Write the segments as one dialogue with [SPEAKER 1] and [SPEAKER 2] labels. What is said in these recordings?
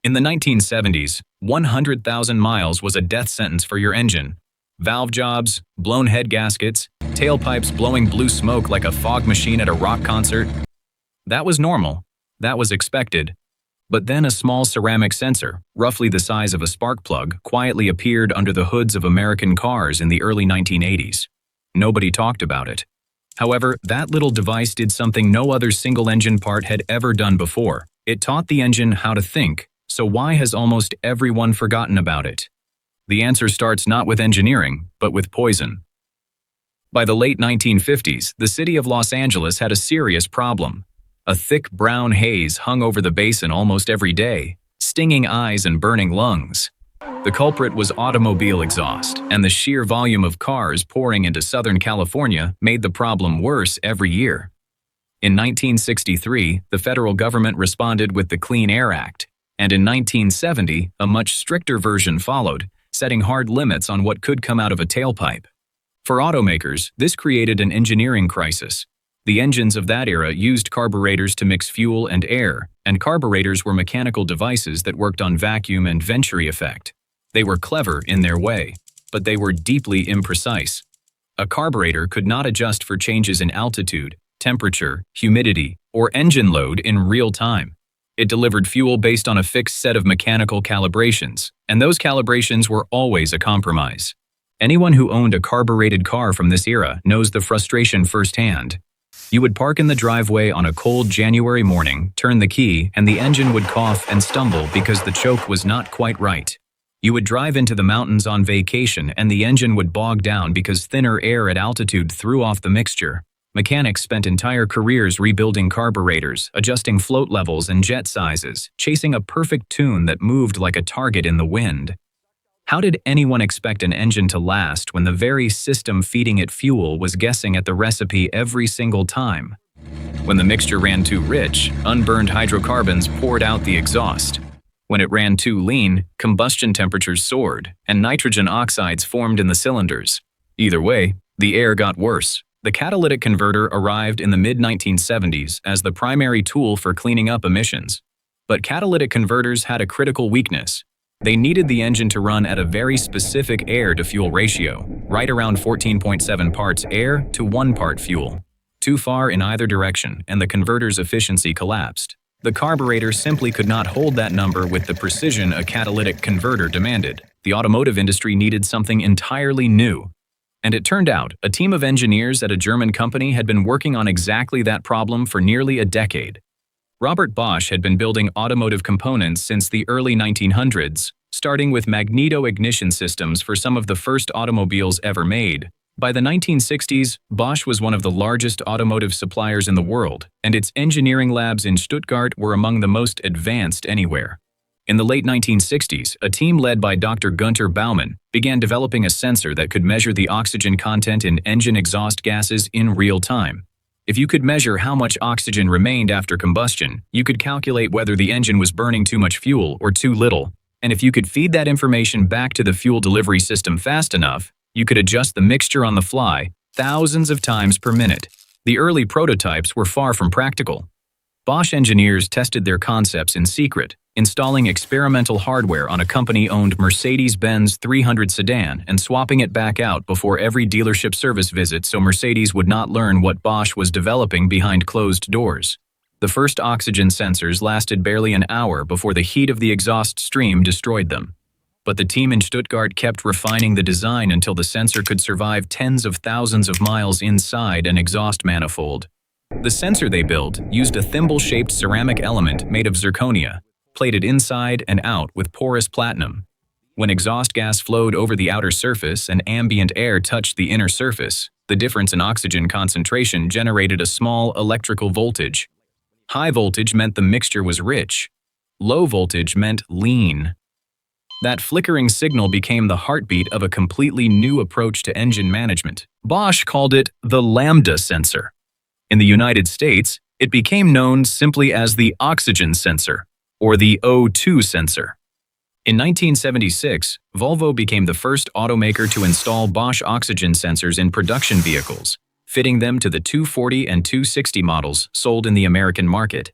[SPEAKER 1] In the 1970s, 100,000 miles was a death sentence for your engine. Valve jobs, blown head gaskets, tailpipes blowing blue smoke like a fog machine at a rock concert. That was normal. That was expected. But then a small ceramic sensor, roughly the size of a spark plug, quietly appeared under the hoods of American cars in the early 1980s. Nobody talked about it. However, that little device did something no other single-engine part had ever done before. It taught the engine how to think. So why has almost everyone forgotten about it? The answer starts not with engineering, but with poison. By the late 1950s, the city of Los Angeles had a serious problem. A thick brown haze hung over the basin almost every day, stinging eyes and burning lungs. The culprit was automobile exhaust, and the sheer volume of cars pouring into Southern California made the problem worse every year. In 1963, the federal government responded with the Clean Air Act, and in 1970, a much stricter version followed, setting hard limits on what could come out of a tailpipe. For automakers, this created an engineering crisis. The engines of that era used carburetors to mix fuel and air, and carburetors were mechanical devices that worked on vacuum and venturi effect. They were clever in their way, but they were deeply imprecise. A carburetor could not adjust for changes in altitude, temperature, humidity, or engine load in real time. It delivered fuel based on a fixed set of mechanical calibrations, and those calibrations were always a compromise. Anyone who owned a carbureted car from this era knows the frustration firsthand. You would park in the driveway on a cold January morning, turn the key, and the engine would cough and stumble because the choke was not quite right. You would drive into the mountains on vacation and the engine would bog down because thinner air at altitude threw off the mixture. Mechanics spent entire careers rebuilding carburetors, adjusting float levels and jet sizes, chasing a perfect tune that moved like a target in the wind. How did anyone expect an engine to last when the very system feeding it fuel was guessing at the recipe every single time? When the mixture ran too rich, unburned hydrocarbons poured out the exhaust. When it ran too lean, combustion temperatures soared, and nitrogen oxides formed in the cylinders. Either way, the air got worse. The catalytic converter arrived in the mid-1970s as the primary tool for cleaning up emissions. But catalytic converters had a critical weakness. They needed the engine to run at a very specific air-to-fuel ratio, right around 14.7 parts air to 1 part fuel. Too far in either direction, and the converter's efficiency collapsed. The carburetor simply could not hold that number with the precision a catalytic converter demanded. The automotive industry needed something entirely new. And it turned out, a team of engineers at a German company had been working on exactly that problem for nearly a decade. Robert Bosch had been building automotive components since the early 1900s, starting with magneto-ignition systems for some of the first automobiles ever made. By the 1960s, Bosch was one of the largest automotive suppliers in the world, and its engineering labs in Stuttgart were among the most advanced anywhere. In the late 1960s, a team led by Dr. Gunther Baumann began developing a sensor that could measure the oxygen content in engine exhaust gases in real time. If you could measure how much oxygen remained after combustion, you could calculate whether the engine was burning too much fuel or too little. And if you could feed that information back to the fuel delivery system fast enough, you could adjust the mixture on the fly thousands of times per minute. The early prototypes were far from practical. Bosch engineers tested their concepts in secret, installing experimental hardware on a company-owned Mercedes-Benz 300 sedan and swapping it back out before every dealership service visit so Mercedes would not learn what Bosch was developing behind closed doors. The first oxygen sensors lasted barely an hour before the heat of the exhaust stream destroyed them. But the team in Stuttgart kept refining the design until the sensor could survive tens of thousands of miles inside an exhaust manifold. The sensor they built used a thimble-shaped ceramic element made of zirconia, plated inside and out with porous platinum. When exhaust gas flowed over the outer surface and ambient air touched the inner surface, the difference in oxygen concentration generated a small electrical voltage. High voltage meant the mixture was rich. Low voltage meant lean. That flickering signal became the heartbeat of a completely new approach to engine management. Bosch called it the lambda sensor. In the United States, it became known simply as the oxygen sensor, or the O2 sensor. In 1976, Volvo became the first automaker to install Bosch oxygen sensors in production vehicles, fitting them to the 240 and 260 models sold in the American market.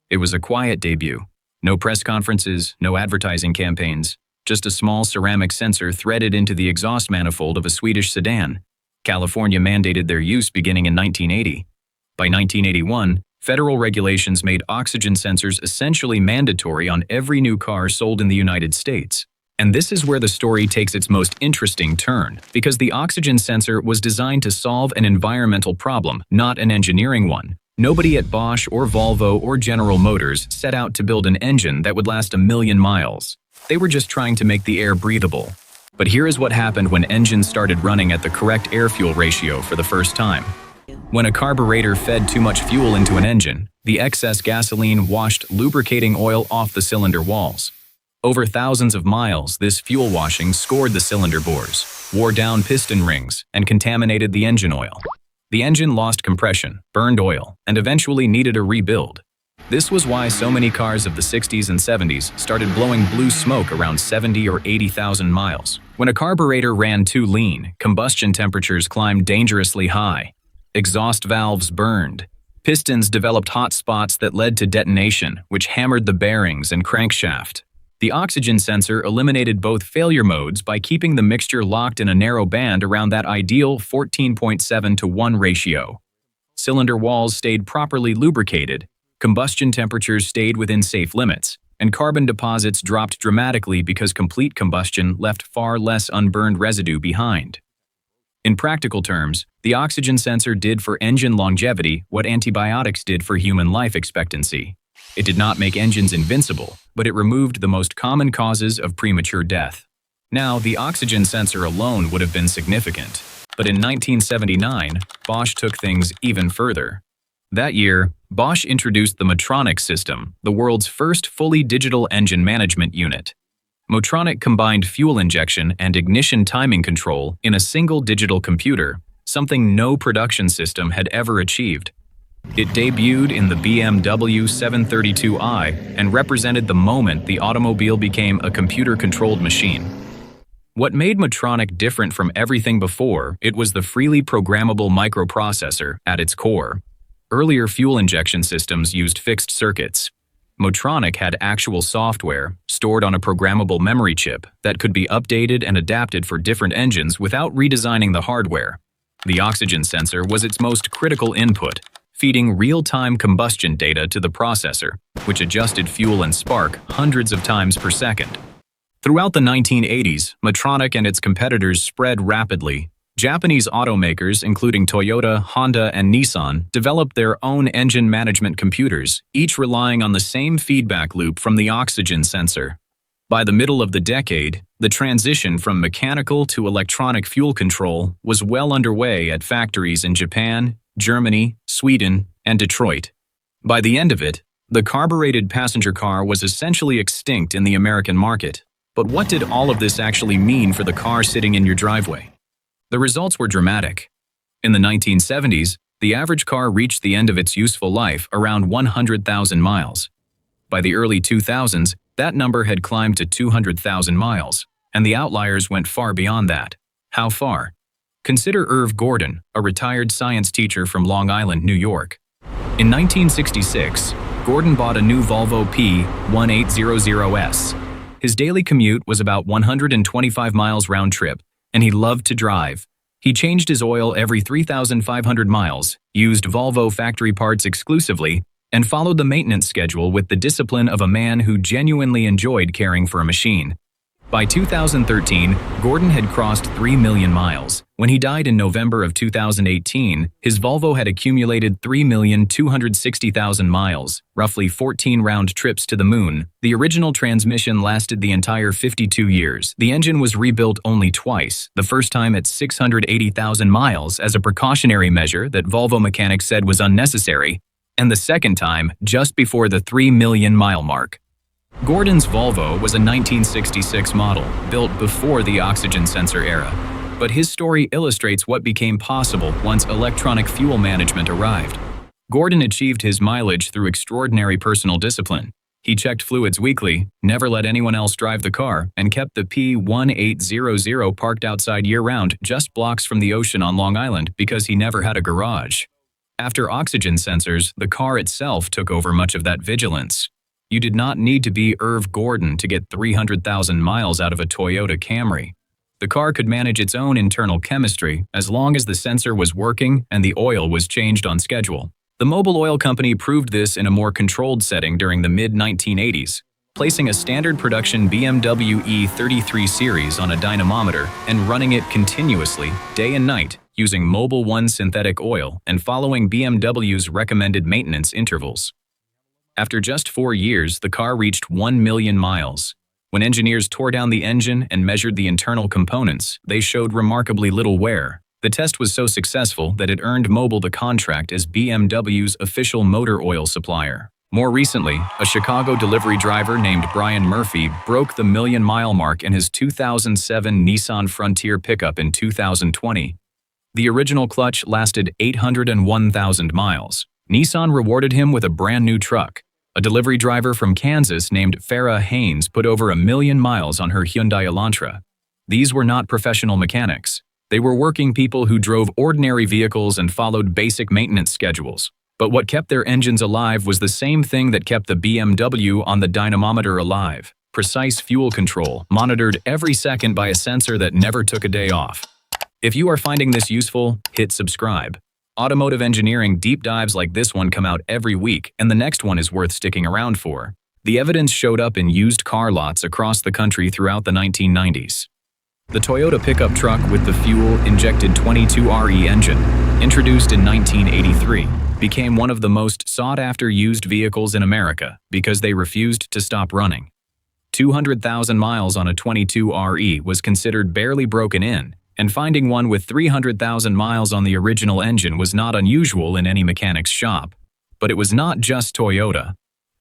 [SPEAKER 1] It was a quiet debut. No press conferences, no advertising campaigns, just a small ceramic sensor threaded into the exhaust manifold of a Swedish sedan. California mandated their use beginning in 1980. By 1981, federal regulations made oxygen sensors essentially mandatory on every new car sold in the United States. And this is where the story takes its most interesting turn, because the oxygen sensor was designed to solve an environmental problem, not an engineering one. Nobody at Bosch or Volvo or General Motors set out to build an engine that would last 1,000,000 miles. They were just trying to make the air breathable. But here is what happened when engines started running at the correct air-fuel ratio for the first time. When a carburetor fed too much fuel into an engine, the excess gasoline washed lubricating oil off the cylinder walls. Over thousands of miles, this fuel washing scored the cylinder bores, wore down piston rings, and contaminated the engine oil. The engine lost compression, burned oil, and eventually needed a rebuild. This was why so many cars of the 60s and 70s started blowing blue smoke around 70 or 80,000 miles. When a carburetor ran too lean, combustion temperatures climbed dangerously high. Exhaust valves burned. Pistons developed hot spots that led to detonation, which hammered the bearings and crankshaft. The oxygen sensor eliminated both failure modes by keeping the mixture locked in a narrow band around that ideal 14.7:1 ratio. Cylinder walls stayed properly lubricated, combustion temperatures stayed within safe limits, and carbon deposits dropped dramatically because complete combustion left far less unburned residue behind. In practical terms, the oxygen sensor did for engine longevity what antibiotics did for human life expectancy. It did not make engines invincible, but it removed the most common causes of premature death. Now, the oxygen sensor alone would have been significant, but in 1979, Bosch took things even further. That year, Bosch introduced the Motronic system, the world's first fully digital engine management unit. Motronic combined fuel injection and ignition timing control in a single digital computer, something no production system had ever achieved. It debuted in the BMW 732i and represented the moment the automobile became a computer-controlled machine. What made Motronic different from everything before, it was the freely programmable microprocessor at its core. Earlier fuel injection systems used fixed circuits. Motronic had actual software, stored on a programmable memory chip, that could be updated and adapted for different engines without redesigning the hardware. The oxygen sensor was its most critical input, feeding real-time combustion data to the processor, which adjusted fuel and spark hundreds of times per second. Throughout the 1980s, Motronic and its competitors spread rapidly. Japanese automakers, including Toyota, Honda, and Nissan, developed their own engine management computers, each relying on the same feedback loop from the oxygen sensor. By the middle of the decade, the transition from mechanical to electronic fuel control was well underway at factories in Japan, Germany, Sweden, and Detroit. By the end of it, the carbureted passenger car was essentially extinct in the American market. But what did all of this actually mean for the car sitting in your driveway? The results were dramatic. In the 1970s, the average car reached the end of its useful life around 100,000 miles. By the early 2000s, that number had climbed to 200,000 miles, and the outliers went far beyond that. How far? Consider Irv Gordon, a retired science teacher from Long Island, New York. In 1966, Gordon bought a new Volvo P1800S. His daily commute was about 125 miles round trip, and he loved to drive. He changed his oil every 3,500 miles, used Volvo factory parts exclusively, and followed the maintenance schedule with the discipline of a man who genuinely enjoyed caring for a machine. By 2013, Gordon had crossed 3 million miles. When he died in November of 2018, his Volvo had accumulated 3,260,000 miles, roughly 14 round trips to the moon. The original transmission lasted the entire 52 years. The engine was rebuilt only twice, the first time at 680,000 miles as a precautionary measure that Volvo mechanics said was unnecessary, and the second time just before the 3 million mile mark. Gordon's Volvo was a 1966 model, built before the oxygen sensor era. But his story illustrates what became possible once electronic fuel management arrived. Gordon achieved his mileage through extraordinary personal discipline. He checked fluids weekly, never let anyone else drive the car, and kept the P1800 parked outside year-round just blocks from the ocean on Long Island because he never had a garage. After oxygen sensors, the car itself took over much of that vigilance. You did not need to be Irv Gordon to get 300,000 miles out of a Toyota Camry. The car could manage its own internal chemistry as long as the sensor was working and the oil was changed on schedule. The Mobil Oil Company proved this in a more controlled setting during the mid-1980s, placing a standard production BMW E33 series on a dynamometer and running it continuously, day and night, using Mobil 1 synthetic oil and following BMW's recommended maintenance intervals. After just 4 years, the car reached 1 million miles. When engineers tore down the engine and measured the internal components, they showed remarkably little wear. The test was so successful that it earned Mobil the contract as BMW's official motor oil supplier. More recently, a Chicago delivery driver named Brian Murphy broke the million-mile mark in his 2007 Nissan Frontier pickup in 2020. The original clutch lasted 801,000 miles. Nissan rewarded him with a brand new truck. A delivery driver from Kansas named Farrah Haynes put over 1 million miles on her Hyundai Elantra. These were not professional mechanics. They were working people who drove ordinary vehicles and followed basic maintenance schedules. But what kept their engines alive was the same thing that kept the BMW on the dynamometer alive: precise fuel control, monitored every second by a sensor that never took a day off. If you are finding this useful, hit subscribe. Automotive engineering deep dives like this one come out every week, and the next one is worth sticking around for. The evidence showed up in used car lots across the country throughout the 1990s. The Toyota pickup truck with the fuel-injected 22RE engine, introduced in 1983, became one of the most sought-after used vehicles in America because they refused to stop running. 200,000 miles on a 22RE was considered barely broken in, and finding one with 300,000 miles on the original engine was not unusual in any mechanic's shop. But it was not just Toyota.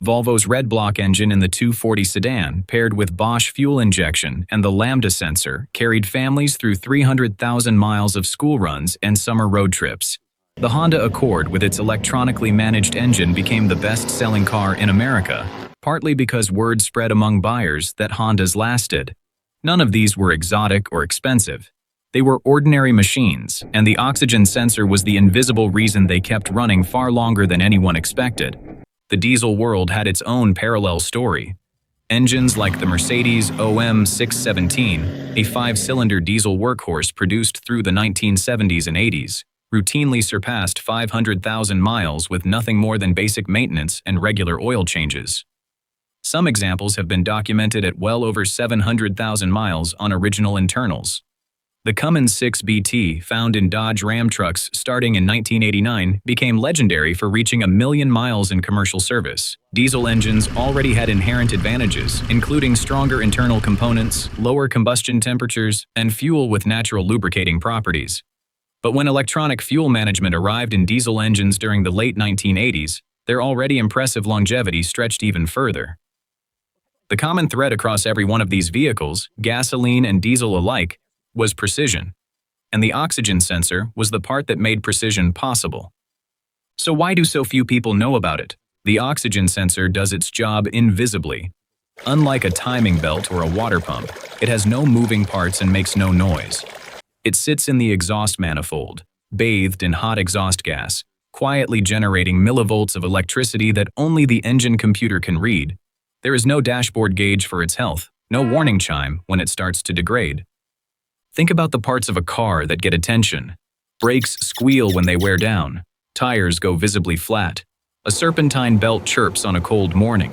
[SPEAKER 1] Volvo's red block engine in the 240 sedan, paired with Bosch fuel injection and the Lambda sensor, carried families through 300,000 miles of school runs and summer road trips. The Honda Accord with its electronically managed engine became the best-selling car in America, partly because word spread among buyers that Hondas lasted. None of these were exotic or expensive. They were ordinary machines, and the oxygen sensor was the invisible reason they kept running far longer than anyone expected. The diesel world had its own parallel story. Engines like the Mercedes OM 617, a 5-cylinder diesel workhorse produced through the 1970s and 80s, routinely surpassed 500,000 miles with nothing more than basic maintenance and regular oil changes. Some examples have been documented at well over 700,000 miles on original internals. The Cummins 6BT, found in Dodge Ram trucks starting in 1989, became legendary for reaching 1 million miles in commercial service. Diesel engines already had inherent advantages, including stronger internal components, lower combustion temperatures, and fuel with natural lubricating properties. But when electronic fuel management arrived in diesel engines during the late 1980s, their already impressive longevity stretched even further. The common thread across every one of these vehicles, gasoline and diesel alike, was precision, and the oxygen sensor was the part that made precision possible. So why do so few people know about it? The oxygen sensor does its job invisibly. Unlike a timing belt or a water pump, it has no moving parts and makes no noise. It sits in the exhaust manifold, bathed in hot exhaust gas, quietly generating millivolts of electricity that only the engine computer can read. There is no dashboard gauge for its health, no warning chime when it starts to degrade. Think about the parts of a car that get attention. Brakes squeal when they wear down. Tires go visibly flat. A serpentine belt chirps on a cold morning.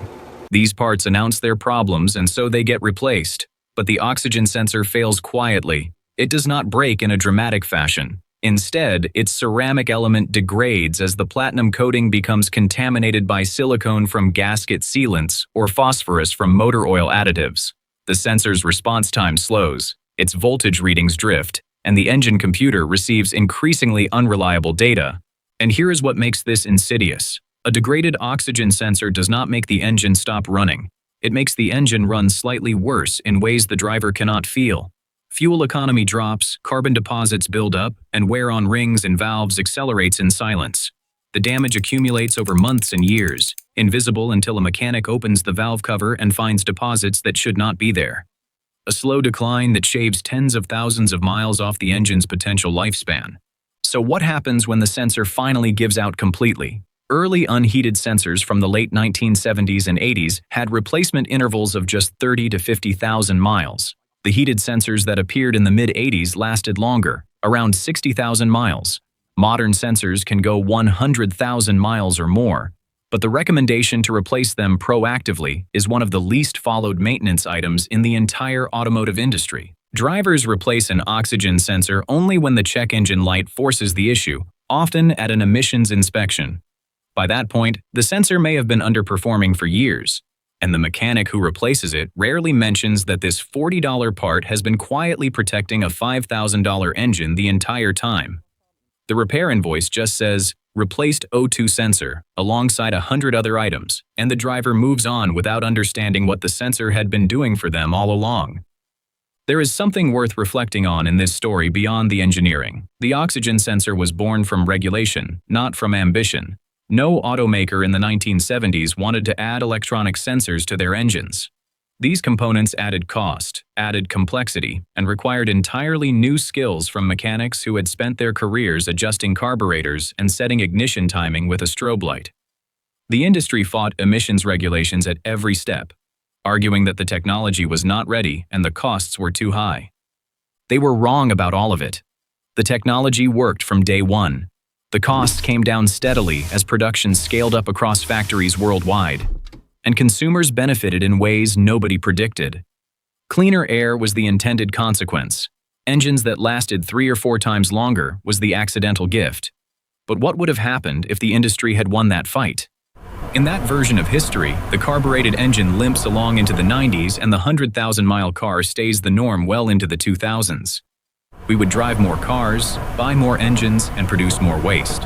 [SPEAKER 1] These parts announce their problems and so they get replaced. But the oxygen sensor fails quietly. It does not break in a dramatic fashion. Instead, its ceramic element degrades as the platinum coating becomes contaminated by silicone from gasket sealants or phosphorus from motor oil additives. The sensor's response time slows. Its voltage readings drift, and the engine computer receives increasingly unreliable data. And here is what makes this insidious. A degraded oxygen sensor does not make the engine stop running. It makes the engine run slightly worse in ways the driver cannot feel. Fuel economy drops, carbon deposits build up, and wear on rings and valves accelerates in silence. The damage accumulates over months and years, invisible until a mechanic opens the valve cover and finds deposits that should not be there. A slow decline that shaves tens of thousands of miles off the engine's potential lifespan. So what happens when the sensor finally gives out completely? Early unheated sensors from the late 1970s and 80s had replacement intervals of just 30 to 50,000 miles. The heated sensors that appeared in the mid-80s lasted longer, around 60,000 miles. Modern sensors can go 100,000 miles or more, but the recommendation to replace them proactively is one of the least followed maintenance items in the entire automotive industry. Drivers replace an oxygen sensor only when the check engine light forces the issue, often at an emissions inspection. By that point, the sensor may have been underperforming for years, and the mechanic who replaces it rarely mentions that this $40 part has been quietly protecting a $5,000 engine the entire time. The repair invoice just says, "Replaced O2 sensor," alongside 100 other items, and the driver moves on without understanding what the sensor had been doing for them all along. There is something worth reflecting on in this story beyond the engineering. The oxygen sensor was born from regulation, not from ambition. No automaker in the 1970s wanted to add electronic sensors to their engines. These components added cost, added complexity, and required entirely new skills from mechanics who had spent their careers adjusting carburetors and setting ignition timing with a strobe light. The industry fought emissions regulations at every step, arguing that the technology was not ready and the costs were too high. They were wrong about all of it. The technology worked from day one. The costs came down steadily as production scaled up across factories worldwide, and consumers benefited in ways nobody predicted. Cleaner air was the intended consequence. Engines that lasted 3 or 4 times longer was the accidental gift. But what would have happened if the industry had won that fight? In that version of history, the carbureted engine limps along into the 90s and the 100,000-mile car stays the norm well into the 2000s. We would drive more cars, buy more engines, and produce more waste.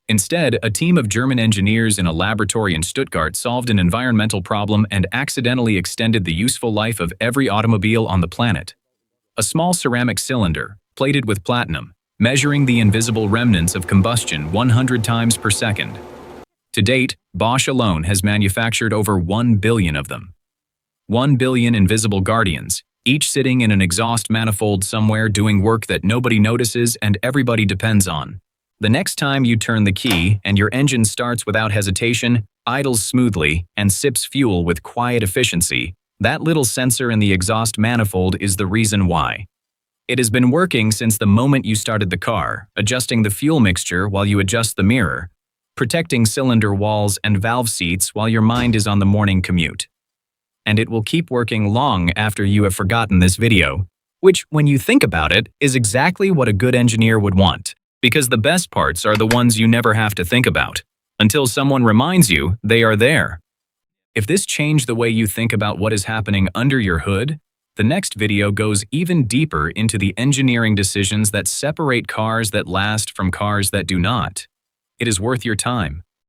[SPEAKER 1] Instead, a team of German engineers in a laboratory in Stuttgart solved an environmental problem and accidentally extended the useful life of every automobile on the planet. A small ceramic cylinder, plated with platinum, measuring the invisible remnants of combustion 100 times per second. To date, Bosch alone has manufactured over 1 billion of them. 1 billion invisible guardians, each sitting in an exhaust manifold somewhere doing work that nobody notices and everybody depends on. The next time you turn the key and your engine starts without hesitation, idles smoothly, and sips fuel with quiet efficiency, that little sensor in the exhaust manifold is the reason why. It has been working since the moment you started the car, adjusting the fuel mixture while you adjust the mirror, protecting cylinder walls and valve seats while your mind is on the morning commute. And it will keep working long after you have forgotten this video, which, when you think about it, is exactly what a good engineer would want, because the best parts are the ones you never have to think about. Until someone reminds you, they are there. If this changed the way you think about what is happening under your hood, the next video goes even deeper into the engineering decisions that separate cars that last from cars that do not. It is worth your time.